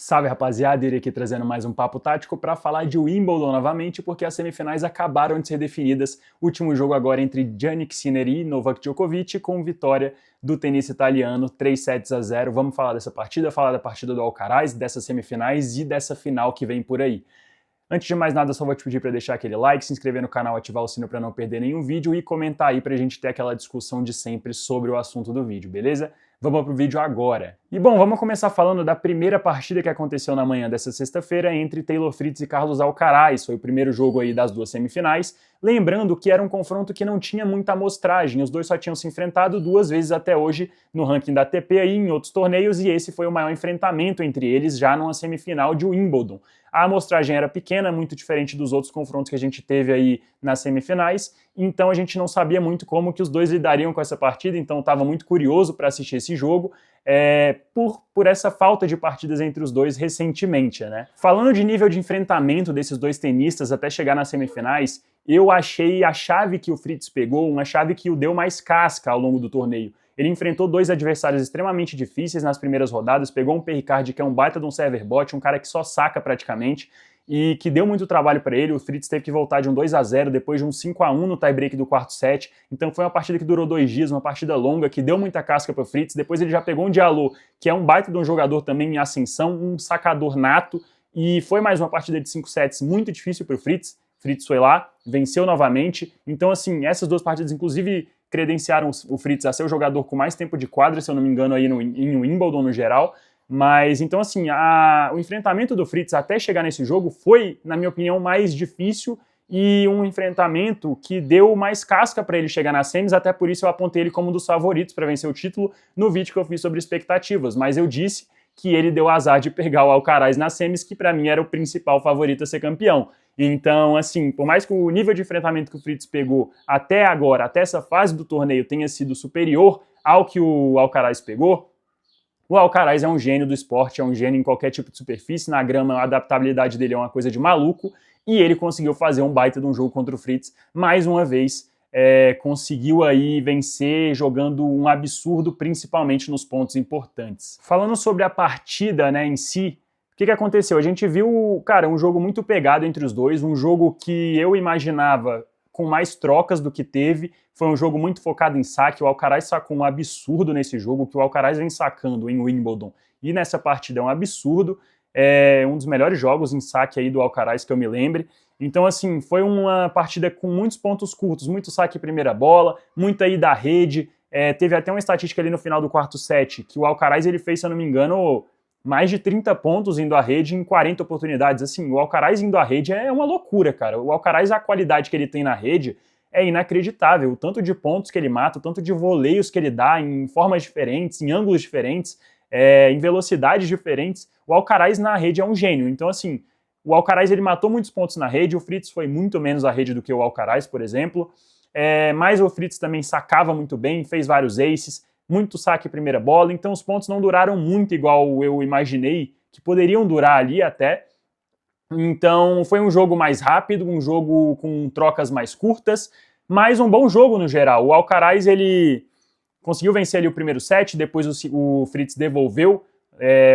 Salve rapaziada, irei aqui trazendo mais um papo tático para falar de Wimbledon novamente, porque as semifinais acabaram de ser definidas. Último jogo agora entre Jannik Sinner e Novak Djokovic, com vitória do tenista italiano, 3-0. Vamos falar dessa partida, falar da partida do Alcaraz, dessas semifinais e dessa final que vem por aí. Antes de mais nada, só vou te pedir para deixar aquele like, se inscrever no canal, ativar o sino para não perder nenhum vídeo e comentar aí para a gente ter aquela discussão de sempre sobre o assunto do vídeo, beleza? Vamos pro vídeo agora. E bom, vamos começar falando da primeira partida que aconteceu na manhã dessa sexta-feira entre Taylor Fritz e Carlos Alcaraz. Foi o primeiro jogo aí das duas semifinais. Lembrando que era um confronto que não tinha muita amostragem, os dois só tinham se enfrentado duas vezes até hoje no ranking da ATP aí em outros torneios, e esse foi o maior enfrentamento entre eles já numa semifinal de Wimbledon. A amostragem era pequena, muito diferente dos outros confrontos que a gente teve aí nas semifinais, então a gente não sabia muito como que os dois lidariam com essa partida, então estava muito curioso para assistir esse jogo, por essa falta de partidas entre os dois recentemente, né? Falando de nível de enfrentamento desses dois tenistas até chegar nas semifinais, eu achei a chave que o Fritz pegou uma chave que o deu mais casca ao longo do torneio. Ele enfrentou dois adversários extremamente difíceis nas primeiras rodadas, pegou um Perricard que é um baita de um server bot, um cara que só saca praticamente, e que deu muito trabalho para ele. O Fritz teve que voltar de um 2-0 depois de um 5-1 no tie-break do quarto set, então foi uma partida que durou 2 dias, uma partida longa, que deu muita casca para o Fritz. Depois ele já pegou um Diallo, que é um baita de um jogador também em ascensão, um sacador nato, e foi mais uma partida de 5 sets muito difícil para o Fritz. Fritz foi lá, venceu novamente, então assim, essas duas partidas inclusive credenciaram o Fritz a ser o jogador com mais tempo de quadra, se eu não me engano, aí em Wimbledon no geral. Mas, então assim, o enfrentamento do Fritz até chegar nesse jogo foi, na minha opinião, mais difícil e um enfrentamento que deu mais casca para ele chegar nas semis, até por isso eu apontei ele como um dos favoritos para vencer o título no vídeo que eu fiz sobre expectativas. Mas eu disse que ele deu azar de pegar o Alcaraz nas semis, que para mim era o principal favorito a ser campeão. Então, assim, por mais que o nível de enfrentamento que o Fritz pegou até agora, até essa fase do torneio, tenha sido superior ao que o Alcaraz pegou, o Alcaraz é um gênio do esporte, é um gênio em qualquer tipo de superfície, na grama a adaptabilidade dele é uma coisa de maluco, e ele conseguiu fazer um baita de um jogo contra o Fritz, mais uma vez, conseguiu aí vencer jogando um absurdo, principalmente nos pontos importantes. Falando sobre a partida, né, em si, o que aconteceu? A gente viu, cara, um jogo muito pegado entre os dois, um jogo que eu imaginava com mais trocas do que teve, foi um jogo muito focado em saque. O Alcaraz sacou um absurdo nesse jogo, que o Alcaraz vem sacando em Wimbledon e nessa partida é um absurdo, é um dos melhores jogos em saque aí do Alcaraz que eu me lembre. Então assim, foi uma partida com muitos pontos curtos, muito saque em primeira bola, muita ida à rede, teve até uma estatística ali no final do quarto set, que o Alcaraz ele fez, se eu não me engano, mais de 30 pontos indo à rede em 40 oportunidades. Assim, o Alcaraz indo à rede é uma loucura, cara. O Alcaraz, a qualidade que ele tem na rede é inacreditável. O tanto de pontos que ele mata, o tanto de voleios que ele dá em formas diferentes, em ângulos diferentes, em velocidades diferentes. O Alcaraz na rede é um gênio. Então, assim, o Alcaraz ele matou muitos pontos na rede, o Fritz foi muito menos à rede do que o Alcaraz, por exemplo. Mas o Fritz também sacava muito bem, fez vários aces, muito saque em primeira bola, então os pontos não duraram muito igual eu imaginei que poderiam durar ali até. Então foi um jogo mais rápido, um jogo com trocas mais curtas, mas um bom jogo no geral. O Alcaraz ele conseguiu vencer ali o primeiro set, depois o Fritz devolveu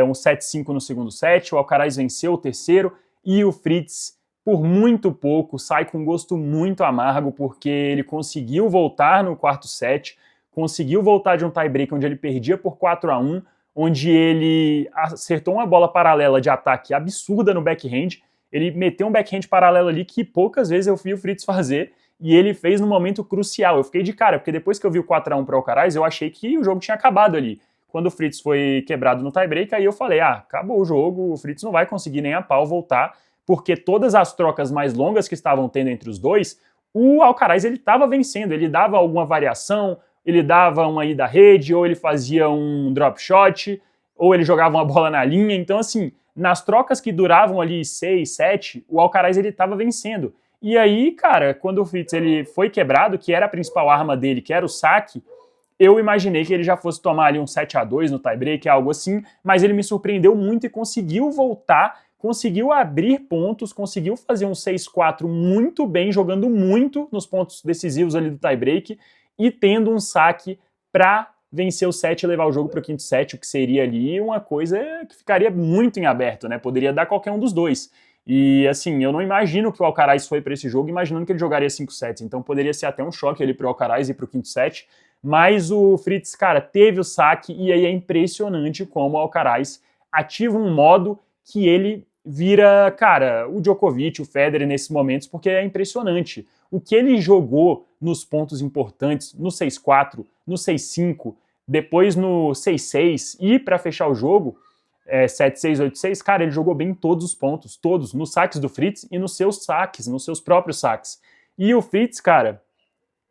um 7-5 no segundo set, o Alcaraz venceu o terceiro e o Fritz por muito pouco sai com gosto muito amargo, porque ele conseguiu voltar no quarto set, conseguiu voltar de um tie-break onde ele perdia por 4-1, onde ele acertou uma bola paralela de ataque absurda no backhand, ele meteu um backhand paralelo ali que poucas vezes eu vi o Fritz fazer, e ele fez no momento crucial. Eu fiquei de cara, porque depois que eu vi o 4-1 para o Alcaraz, eu achei que o jogo tinha acabado ali. Quando o Fritz foi quebrado no tie-break, aí eu falei, acabou o jogo, o Fritz não vai conseguir nem a pau voltar, porque todas as trocas mais longas que estavam tendo entre os dois, o Alcaraz ele estava vencendo, ele dava alguma variação, ele dava uma ida à rede, ou ele fazia um drop shot, ou ele jogava uma bola na linha. Então, assim, nas trocas que duravam ali 6, 7, o Alcaraz ele estava vencendo. E aí, cara, quando o Fritz ele foi quebrado, que era a principal arma dele, que era o saque, eu imaginei que ele já fosse tomar ali um 7-2 no tie-break, algo assim, mas ele me surpreendeu muito e conseguiu voltar, conseguiu abrir pontos, conseguiu fazer um 6-4 muito bem, jogando muito nos pontos decisivos ali do tie-break, e tendo um saque para vencer o set e levar o jogo para o quinto set, o que seria ali uma coisa que ficaria muito em aberto, né? Poderia dar qualquer um dos dois. E assim, eu não imagino que o Alcaraz foi para esse jogo imaginando que ele jogaria 5 sets, então poderia ser até um choque ali para o Alcaraz ir para o quinto set, mas o Fritz, cara, teve o saque e aí é impressionante como o Alcaraz ativa um modo que ele vira, cara, o Djokovic, o Federer nesses momentos, porque é impressionante. O que ele jogou nos pontos importantes, no 6-4, no 6-5, depois no 6-6 e para fechar o jogo, 7-6, 8-6, cara, ele jogou bem em todos os pontos, todos, nos saques do Fritz e nos seus saques, nos seus próprios saques. E o Fritz, cara,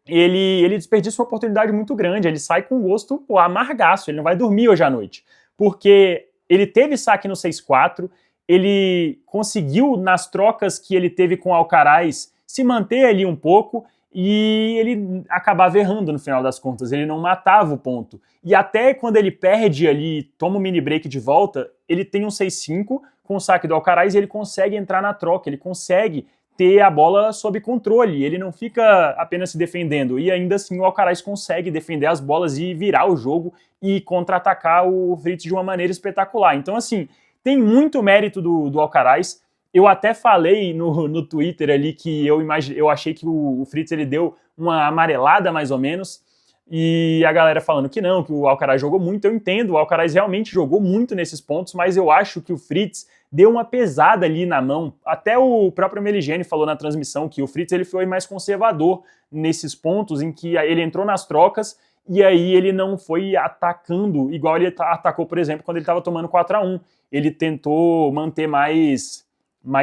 ele desperdiça uma oportunidade muito grande, ele sai com gosto amargaço, ele não vai dormir hoje à noite, porque ele teve saque no 6-4, ele conseguiu, nas trocas que ele teve com o Alcaraz, se manter ali um pouco e ele acabava errando no final das contas, ele não matava o ponto. E até quando ele perde ali, toma um mini break de volta, ele tem um 6-5 com o saque do Alcaraz e ele consegue entrar na troca, ele consegue ter a bola sob controle, ele não fica apenas se defendendo, e ainda assim o Alcaraz consegue defender as bolas e virar o jogo e contra-atacar o Fritz de uma maneira espetacular. Então assim, tem muito mérito do Alcaraz. Eu até falei no Twitter ali que eu achei que o Fritz ele deu uma amarelada mais ou menos, e a galera falando que não, que o Alcaraz jogou muito. Eu entendo, o Alcaraz realmente jogou muito nesses pontos, mas eu acho que o Fritz deu uma pesada ali na mão. Até o próprio Meligeni falou na transmissão que o Fritz ele foi mais conservador nesses pontos em que ele entrou nas trocas e aí ele não foi atacando igual ele atacou, por exemplo, quando ele estava tomando 4-1. Ele tentou manter mais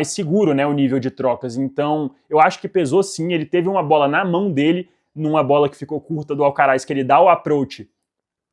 seguro, né, o nível de trocas. Então, eu acho que pesou sim, ele teve uma bola na mão dele, numa bola que ficou curta do Alcaraz, que ele dá o approach.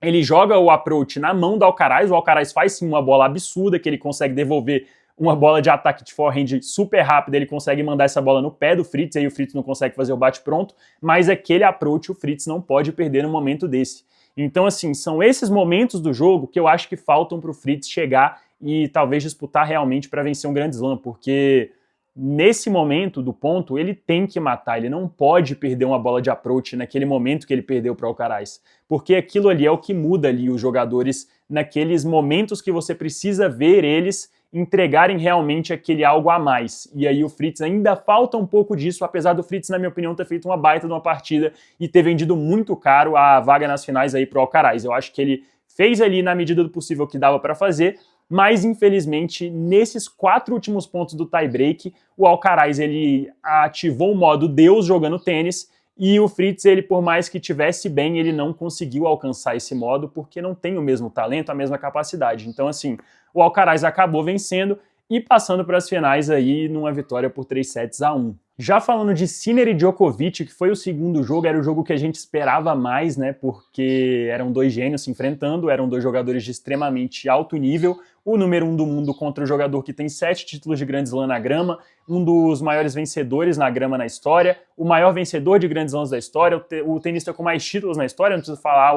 Ele joga o approach na mão do Alcaraz, o Alcaraz faz sim uma bola absurda, que ele consegue devolver uma bola de ataque de forehand super rápida, ele consegue mandar essa bola no pé do Fritz, aí o Fritz não consegue fazer o bate-pronto, mas aquele approach o Fritz não pode perder no momento desse. Então, assim, são esses momentos do jogo que eu acho que faltam para o Fritz chegar e talvez disputar realmente para vencer um Grand Slam, porque nesse momento do ponto, ele tem que matar, ele não pode perder uma bola de approach naquele momento que ele perdeu para o Alcaraz, porque aquilo ali é o que muda ali os jogadores naqueles momentos que você precisa ver eles entregarem realmente aquele algo a mais. E aí o Fritz ainda falta um pouco disso, apesar do Fritz, na minha opinião, ter feito uma baita de uma partida e ter vendido muito caro a vaga nas finais aí pro Alcaraz. Eu acho que ele fez ali na medida do possível o que dava para fazer, mas infelizmente nesses 4 últimos pontos do tie-break, o Alcaraz ele ativou o modo Deus jogando tênis e o Fritz, ele por mais que tivesse bem, ele não conseguiu alcançar esse modo porque não tem o mesmo talento, a mesma capacidade. Então assim, o Alcaraz acabou vencendo e passando para as finais aí numa vitória por 3-1. Já falando de Sinner e Djokovic, que foi o segundo jogo, era o jogo que a gente esperava mais, né, porque eram 2 gênios se enfrentando, eram 2 jogadores de extremamente alto nível, o número 1 do mundo contra o jogador que tem 7 títulos de Grand Slam na grama, um dos maiores vencedores na grama na história, o maior vencedor de Grand Slams da história, o tenista com mais títulos na história, não preciso falar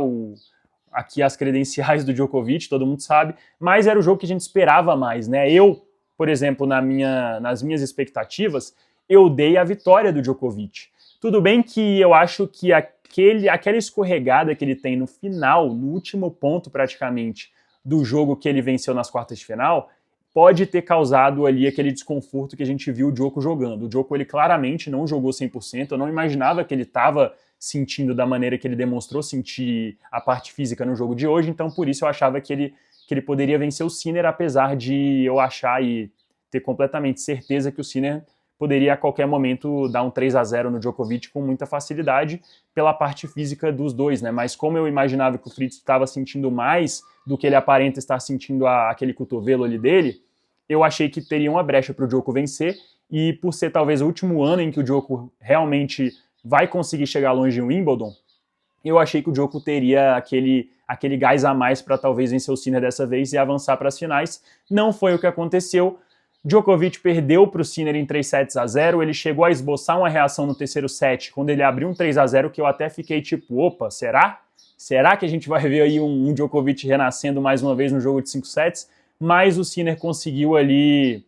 aqui as credenciais do Djokovic, todo mundo sabe, mas era o jogo que a gente esperava mais, né? Eu, por exemplo, nas minhas expectativas, eu dei a vitória do Djokovic. Tudo bem que eu acho que aquela escorregada que ele tem no final, no último ponto praticamente, do jogo que ele venceu nas quartas de final, pode ter causado ali aquele desconforto que a gente viu o Djoko jogando. O Djoko, ele claramente não jogou 100%, eu não imaginava que ele estava sentindo da maneira que ele demonstrou sentir a parte física no jogo de hoje, então por isso eu achava que ele poderia vencer o Sinner, apesar de eu achar e ter completamente certeza que o Sinner poderia a qualquer momento dar um 3-0 no Djokovic com muita facilidade pela parte física dos dois, né? Mas como eu imaginava que o Fritz estava sentindo mais do que ele aparenta estar sentindo aquele cotovelo ali dele, eu achei que teria uma brecha para o Djoko vencer, e por ser talvez o último ano em que o Djoko realmente vai conseguir chegar longe em Wimbledon, eu achei que o Djoko teria aquele gás a mais para talvez vencer o Sinner dessa vez e avançar para as finais. Não foi o que aconteceu. Djokovic perdeu para o Sinner em 3-0, ele chegou a esboçar uma reação no terceiro set, quando ele abriu um 3-0, que eu até fiquei tipo, opa, será? Será que a gente vai ver aí um Djokovic renascendo mais uma vez no jogo de 5 sets? Mas o Sinner conseguiu ali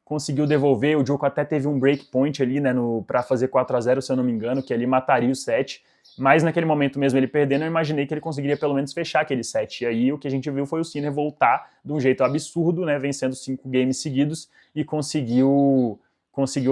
conseguiu devolver, o Djoko até teve um breakpoint ali, né, para fazer 4-0, se eu não me engano, que ali mataria o set, mas naquele momento mesmo ele perdendo, eu imaginei que ele conseguiria pelo menos fechar aquele set, e aí o que a gente viu foi o Sinner voltar de um jeito absurdo, né, vencendo 5 games seguidos, e conseguiu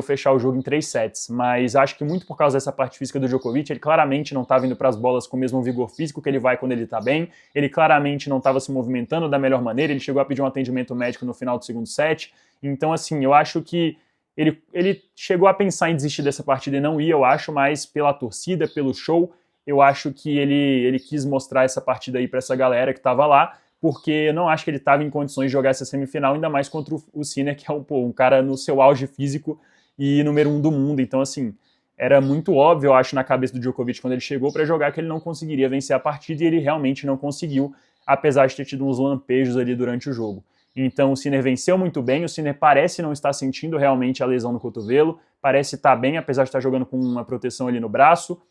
fechar o jogo em 3 sets, mas acho que muito por causa dessa parte física do Djokovic, ele claramente não estava indo para as bolas com o mesmo vigor físico que ele vai quando ele está bem, ele claramente não estava se movimentando da melhor maneira, ele chegou a pedir um atendimento médico no final do segundo set, então assim, eu acho que ele chegou a pensar em desistir dessa partida e não ia, eu acho, mas pela torcida, pelo show, eu acho que ele quis mostrar essa partida aí para essa galera que estava lá, porque eu não acho que ele estava em condições de jogar essa semifinal, ainda mais contra o Sinner, que é um cara no seu auge físico e número 1 do mundo. Então, assim, era muito óbvio, eu acho, na cabeça do Djokovic, quando ele chegou para jogar, que ele não conseguiria vencer a partida, e ele realmente não conseguiu, apesar de ter tido uns lampejos ali durante o jogo. Então, o Sinner venceu muito bem, o Sinner parece não estar sentindo realmente a lesão no cotovelo, parece estar bem, apesar de estar jogando com uma proteção ali no braço.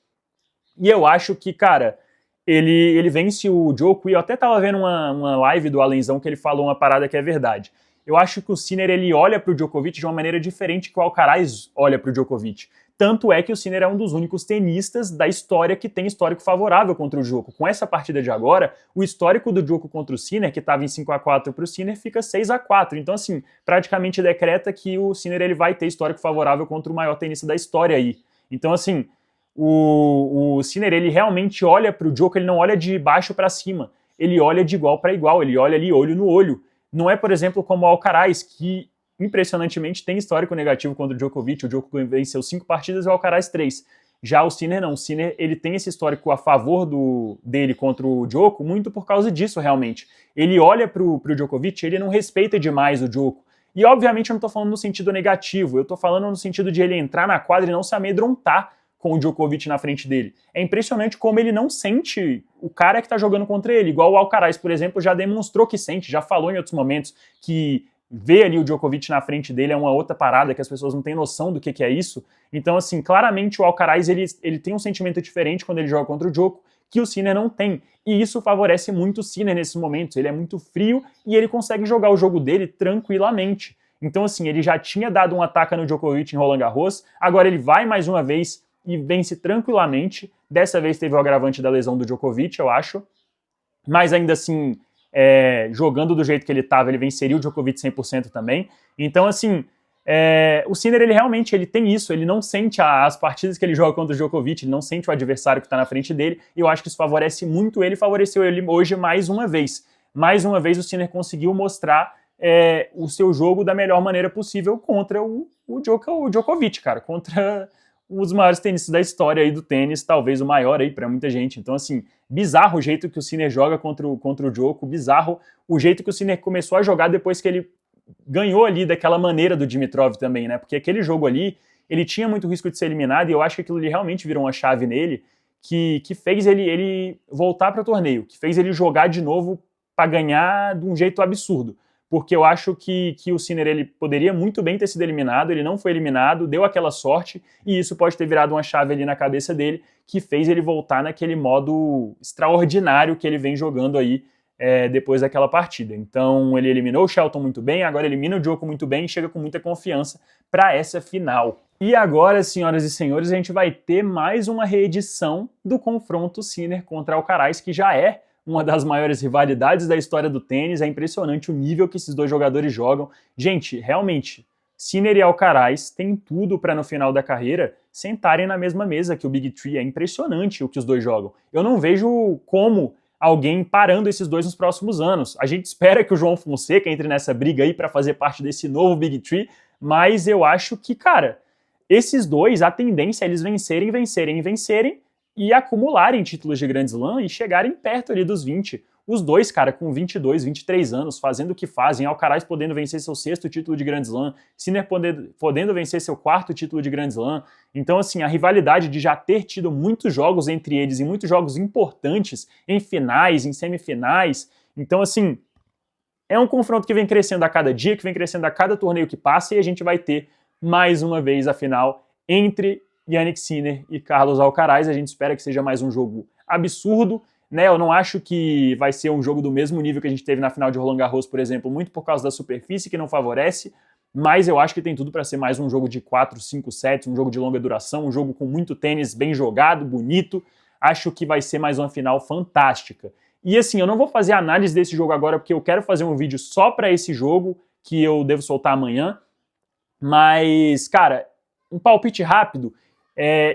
E eu acho que, cara, ele vence o Djoko, e eu até tava vendo uma live do Alenzão que ele falou uma parada que é verdade. Eu acho que o Sinner, ele olha pro Djokovic de uma maneira diferente que o Alcaraz olha pro Djokovic. Tanto é que o Sinner é um dos únicos tenistas da história que tem histórico favorável contra o Djoko. Com essa partida de agora, o histórico do Djoko contra o Sinner, que estava em 5-4 pro Sinner, fica 6-4. Então, assim, praticamente decreta que o Sinner ele vai ter histórico favorável contra o maior tenista da história aí. Então, assim, o Sinner, ele realmente olha para o Djoko, ele não olha de baixo para cima, ele olha de igual para igual, ele olha ali olho no olho. Não é, por exemplo, como o Alcaraz, que impressionantemente tem histórico negativo contra o Djokovic. O Djokovic venceu 5 partidas e o Alcaraz 3. Já o Sinner não, o Sinner ele tem esse histórico a favor dele contra o Djoko muito por causa disso, realmente. Ele olha pro Djokovic, ele não respeita demais o Djoko. E obviamente eu não tô falando no sentido negativo, eu tô falando no sentido de ele entrar na quadra e não se amedrontar com o Djokovic na frente dele. É impressionante como ele não sente o cara que tá jogando contra ele, igual o Alcaraz, por exemplo, já demonstrou que sente, já falou em outros momentos que ver ali o Djokovic na frente dele é uma outra parada, que as pessoas não têm noção do que é isso. Então, assim, claramente o Alcaraz, ele tem um sentimento diferente quando ele joga contra o Djoko, que o Sinner não tem. E isso favorece muito o Sinner nesses momentos. Ele é muito frio e ele consegue jogar o jogo dele tranquilamente. Então, assim, ele já tinha dado um ataque no Djokovic em Roland Garros, agora ele vai mais uma vez e vence tranquilamente. Dessa vez teve o agravante da lesão do Djokovic, eu acho. Mas ainda assim, jogando do jeito que ele estava, ele venceria o Djokovic 100% também. Então, assim, o Sinner, ele realmente tem isso, ele não sente as partidas que ele joga contra o Djokovic, ele não sente o adversário que está na frente dele, e eu acho que isso favorece muito ele, favoreceu ele hoje mais uma vez. Mais uma vez o Sinner conseguiu mostrar o seu jogo da melhor maneira possível contra o Djokovic, cara, contra um dos maiores tenistas da história aí do tênis, talvez o maior aí para muita gente. Então, assim, bizarro o jeito que o Sinner joga contra o Djoko, bizarro o jeito que o Sinner começou a jogar depois que ele ganhou ali daquela maneira do Dimitrov também, né? Porque aquele jogo ali, ele tinha muito risco de ser eliminado, e eu acho que aquilo ali realmente virou uma chave nele que fez ele voltar para o torneio, que fez ele jogar de novo para ganhar de um jeito absurdo. Porque eu acho que o Sinner ele poderia muito bem ter sido eliminado, ele não foi eliminado, deu aquela sorte, e isso pode ter virado uma chave ali na cabeça dele, que fez ele voltar naquele modo extraordinário que ele vem jogando aí depois daquela partida. Então ele eliminou o Shelton muito bem, agora elimina o Djoko muito bem e chega com muita confiança para essa final. E agora, senhoras e senhores, a gente vai ter mais uma reedição do confronto Sinner contra Alcaraz, que já é uma das maiores rivalidades da história do tênis. É impressionante o nível que esses dois jogadores jogam. Gente, realmente, Sinner e Alcaraz têm tudo para no final da carreira sentarem na mesma mesa que o Big Three. É impressionante o que os dois jogam. Eu não vejo como alguém parando esses dois nos próximos anos. A gente espera que o João Fonseca entre nessa briga aí para fazer parte desse novo Big Three, mas eu acho que, cara, esses dois, a tendência é eles vencerem e acumularem títulos de Grand Slam e chegarem perto ali dos 20. Os dois, cara, com 22, 23 anos, fazendo o que fazem, Alcaraz podendo vencer seu 6º título de Grand Slam, Sinner podendo vencer seu 4º título de Grand Slam. Então, assim, a rivalidade de já ter tido muitos jogos entre eles e muitos jogos importantes em finais, em semifinais. Então, assim, é um confronto que vem crescendo a cada dia, que vem crescendo a cada torneio que passa, e a gente vai ter mais uma vez a final entre Jannik Sinner e Carlos Alcaraz. A gente espera que seja mais um jogo absurdo, né? Eu não acho que vai ser um jogo do mesmo nível que a gente teve na final de Roland Garros, por exemplo, muito por causa da superfície que não favorece, mas eu acho que tem tudo para ser mais um jogo de 4, 5 sets, um jogo de longa duração, um jogo com muito tênis bem jogado, bonito. Acho que vai ser mais uma final fantástica. E assim, eu não vou fazer análise desse jogo agora, porque eu quero fazer um vídeo só para esse jogo, que eu devo soltar amanhã. Mas, cara, um palpite rápido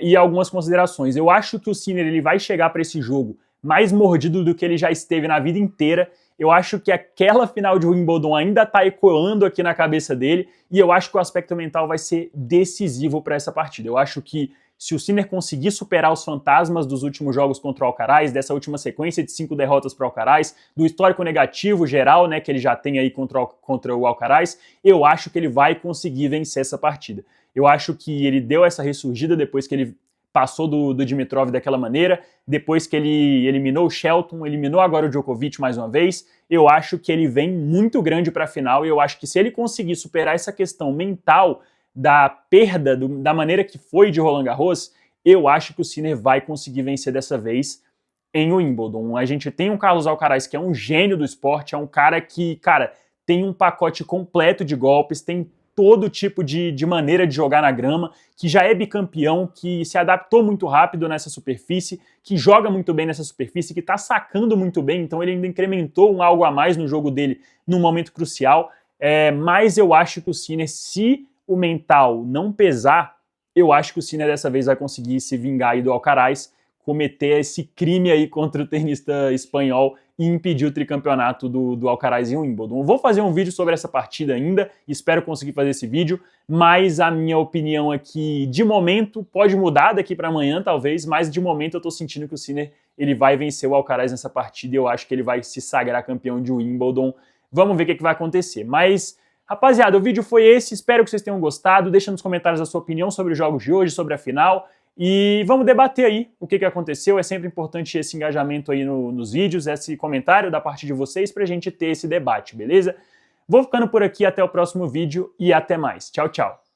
e algumas considerações. Eu acho que o Sinner ele vai chegar para esse jogo mais mordido do que ele já esteve na vida inteira. Eu acho que aquela final de Wimbledon ainda está ecoando aqui na cabeça dele, e eu acho que o aspecto mental vai ser decisivo para essa partida. Eu acho que se o Sinner conseguir superar os fantasmas dos últimos jogos contra o Alcaraz, dessa última sequência de 5 derrotas para o Alcaraz, do histórico negativo geral, né, que ele já tem aí contra o Alcaraz, eu acho que ele vai conseguir vencer essa partida. Eu acho que ele deu essa ressurgida depois que ele passou do Dimitrov daquela maneira, depois que ele eliminou o Shelton, eliminou agora o Djokovic mais uma vez. Eu acho que ele vem muito grande para a final, e eu acho que se ele conseguir superar essa questão mental da perda, da maneira que foi de Roland Garros, eu acho que o Sinner vai conseguir vencer dessa vez em Wimbledon. A gente tem um Carlos Alcaraz que é um gênio do esporte, é um cara que, cara, tem um pacote completo de golpes, tem todo tipo de maneira de jogar na grama, que já é bicampeão, que se adaptou muito rápido nessa superfície, que joga muito bem nessa superfície, que tá sacando muito bem, então ele ainda incrementou um algo a mais no jogo dele num momento crucial, mas eu acho que o Sinner, se o mental não pesar, eu acho que o Sinner dessa vez vai conseguir se vingar aí do Alcaraz, cometer esse crime aí contra o tenista espanhol e impedir o tricampeonato do Alcaraz em Wimbledon. Eu vou fazer um vídeo sobre essa partida ainda, espero conseguir fazer esse vídeo, mas a minha opinião aqui, de momento, pode mudar daqui para amanhã talvez, mas de momento eu tô sentindo que o Sinner ele vai vencer o Alcaraz nessa partida e eu acho que ele vai se sagrar campeão de Wimbledon. Vamos ver o que vai acontecer, mas... Rapaziada, o vídeo foi esse, espero que vocês tenham gostado, deixa nos comentários a sua opinião sobre os jogos de hoje, sobre a final, e vamos debater aí o que aconteceu. É sempre importante esse engajamento aí nos vídeos, esse comentário da parte de vocês pra gente ter esse debate, beleza? Vou ficando por aqui, até o próximo vídeo e até mais. Tchau, tchau!